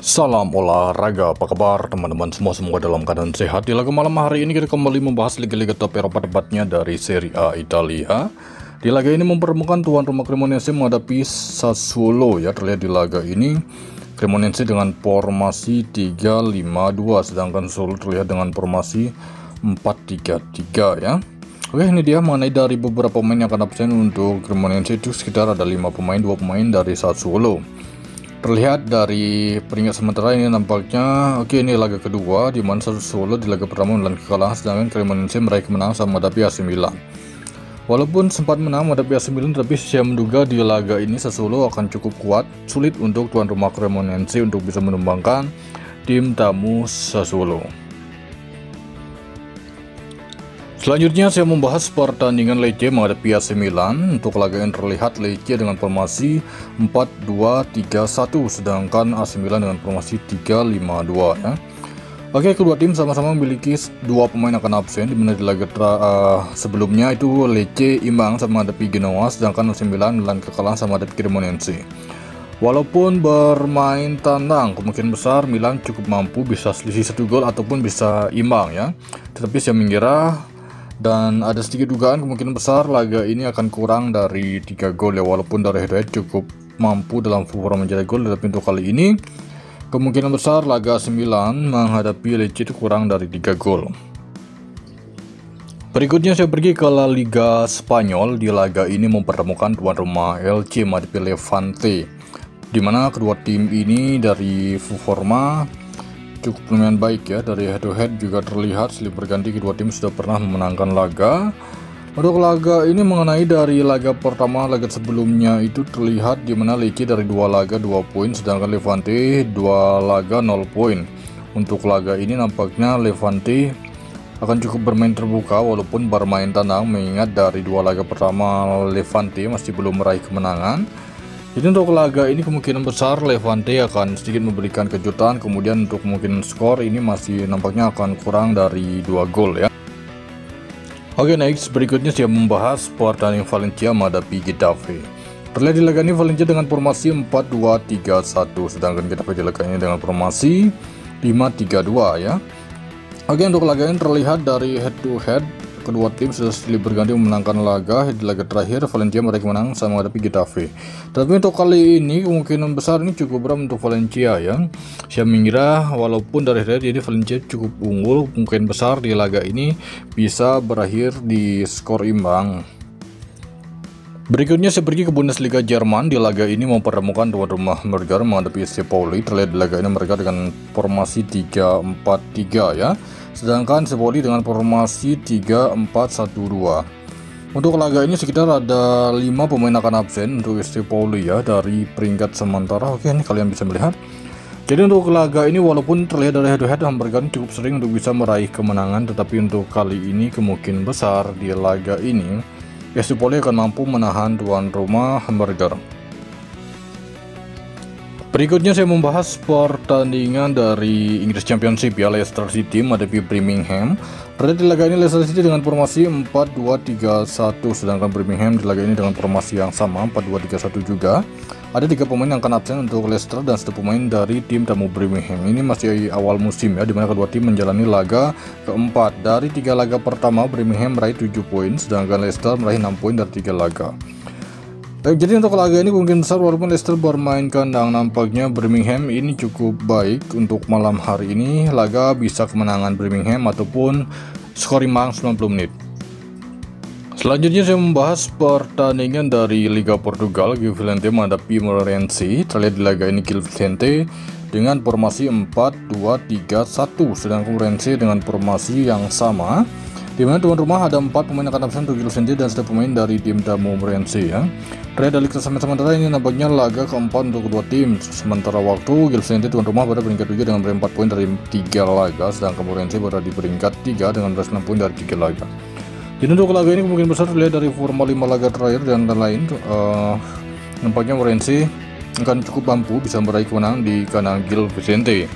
Salam olahraga, apa kabar teman-teman semua? Semoga dalam keadaan sehat. Di laga malam hari ini kita kembali membahas liga-liga top Eropa, tepatnya dari Serie A Italia. Di laga ini mempertemukan tuan rumah Cremonese menghadapi Sassuolo ya. Terlihat di laga ini Cremonese dengan formasi 3-5-2, sedangkan Sassuolo terlihat dengan formasi 4-3-3 ya. Oke, ini dia mengenai dari beberapa pemain yang akan absen untuk Cremonese. Itu sekitar ada 5 pemain, 2 pemain dari Sassuolo. Terlihat dari peringkat sementara ini nampaknya ini laga kedua di mana Sassuolo di laga pertama menelan kekalahan, sedangkan Cremonese meraih kemenangan sama menghadapi AC Milan. Walaupun sempat menang menghadapi AC Milan, tapi saya menduga di laga ini Sassuolo akan cukup kuat. Sulit untuk tuan rumah Cremonese untuk bisa menumbangkan tim tamu Sassuolo. Selanjutnya saya membahas pertandingan Lecce menghadapi AC Milan. Untuk laga yang terlihat Lecce dengan formasi 4-2-3-1, sedangkan AC Milan dengan formasi 3-5-2 ya. Oke, kedua tim sama-sama memiliki 2 pemain akan absen, di mana di laga sebelumnya itu Lecce imbang sama menghadapi Genoa, sedangkan AC Milan menelan kekalahan sama menghadapi Cremonese. Walaupun bermain tandang, kemungkinan besar Milan cukup mampu bisa selisih 1 gol ataupun bisa imbang ya. Tetapi saya mengira dan ada sedikit dugaan kemungkinan besar laga ini akan kurang dari 3 gol ya. Walaupun dari head-to-head cukup mampu dalam performa mencetak gol, tetapi untuk kali ini kemungkinan besar laga 9 menghadapi Lecce itu kurang dari 3 gol. Berikutnya saya pergi ke La Liga Spanyol. Di laga ini mempertemukan tuan rumah Elche menghadapi Levante, di mana kedua tim ini dari performa cukup lumayan baik ya. Dari head to head juga terlihat silih berganti kedua tim sudah pernah memenangkan laga. Untuk laga ini mengenai dari laga pertama, laga sebelumnya itu terlihat di mana Lecce dari 2 laga 2 poin, sedangkan Levante 2 laga 0 poin. Untuk laga ini nampaknya Levante akan cukup bermain terbuka walaupun bermain tandang, mengingat dari 2 laga pertama Levante masih belum meraih kemenangan. Jadi untuk laga ini kemungkinan besar Levante akan sedikit memberikan kejutan. Kemudian untuk kemungkinan skor ini masih nampaknya akan kurang dari 2 gol ya. Oke, next berikutnya saya membahas pertandingan Valencia menghadapi Getafe. Terlihat di laga ini Valencia dengan formasi 4-2-3-1, sedangkan Getafe di laga ini dengan formasi 5-3-2 ya. Oke, untuk laga ini terlihat dari head to head kedua tim sudah silih berganti memenangkan laga. Di laga terakhir Valencia meraih kemenangan sama menghadapi Getafe. Tapi untuk kali ini kemungkinan besar ini cukup berat untuk Valencia ya. Saya mengira walaupun dari head ini Valencia cukup unggul, kemungkinan besar di laga ini bisa berakhir di skor imbang. Berikutnya saya pergi ke Bundesliga Jerman. Di laga ini mempertemukan tuan rumah Merger menghadapi SC Pauli. Terlihat di laga ini mereka dengan formasi 3-4-3 ya, sedangkan Sepoli dengan formasi 3-4-1-2. Untuk laga ini sekitar ada 5 pemain akan absen untuk SC Pauli ya dari peringkat sementara. Oke, ini kalian bisa melihat. Jadi untuk laga ini walaupun terlihat dari head to head Hamburger cukup sering untuk bisa meraih kemenangan, tetapi untuk kali ini kemungkinan besar di laga ini SC Pauli akan mampu menahan tuan rumah Hamburger. Berikutnya saya membahas pertandingan dari Inggris Championship ya. Leicester City menghadapi Birmingham. Terlihat di laga ini Leicester City dengan formasi 4-2-3-1, sedangkan Birmingham di laga ini dengan formasi yang sama 4-2-3-1 juga. Ada 3 pemain yang akan absen untuk Leicester dan 1 pemain dari tim tamu Birmingham. Ini masih awal musim ya, dimana kedua tim menjalani laga keempat. Dari 3 laga pertama Birmingham meraih 7 poin, sedangkan Leicester meraih 6 poin dari 3 laga. Jadi untuk laga ini kemungkinan besar walaupun Leicester bermain kandang, nampaknya Birmingham ini cukup baik. Untuk malam hari ini laga bisa kemenangan Birmingham ataupun skor imbang 90 menit. Selanjutnya saya membahas pertandingan dari Liga Portugal. Gil Vicente menghadapi Moreirense. Terlihat di laga ini Gil Vicente dengan formasi 4-2-3-1, sedangkan Moreirense dengan formasi yang sama, di mana tuan rumah ada 4 pemain akan absen untuk Gil Vicente dan 1 pemain dari tim tamu Moreirense ya. Terlihat dari klasemen sementara ini nampaknya laga keempat untuk kedua tim. Sementara waktu Gil Vicente tuan rumah pada peringkat 7 dengan meraih 4 poin dari 3 laga, sedangkan Moreirense berada di peringkat 3 dengan meraih 6 poin dari 3 laga. Jadi untuk laga ini kemungkinan besar terlihat dari forma 5 laga terakhir dan lain-lain, nampaknya Moreirense akan cukup mampu bisa meraih kemenangan di kandang Gil Vicente.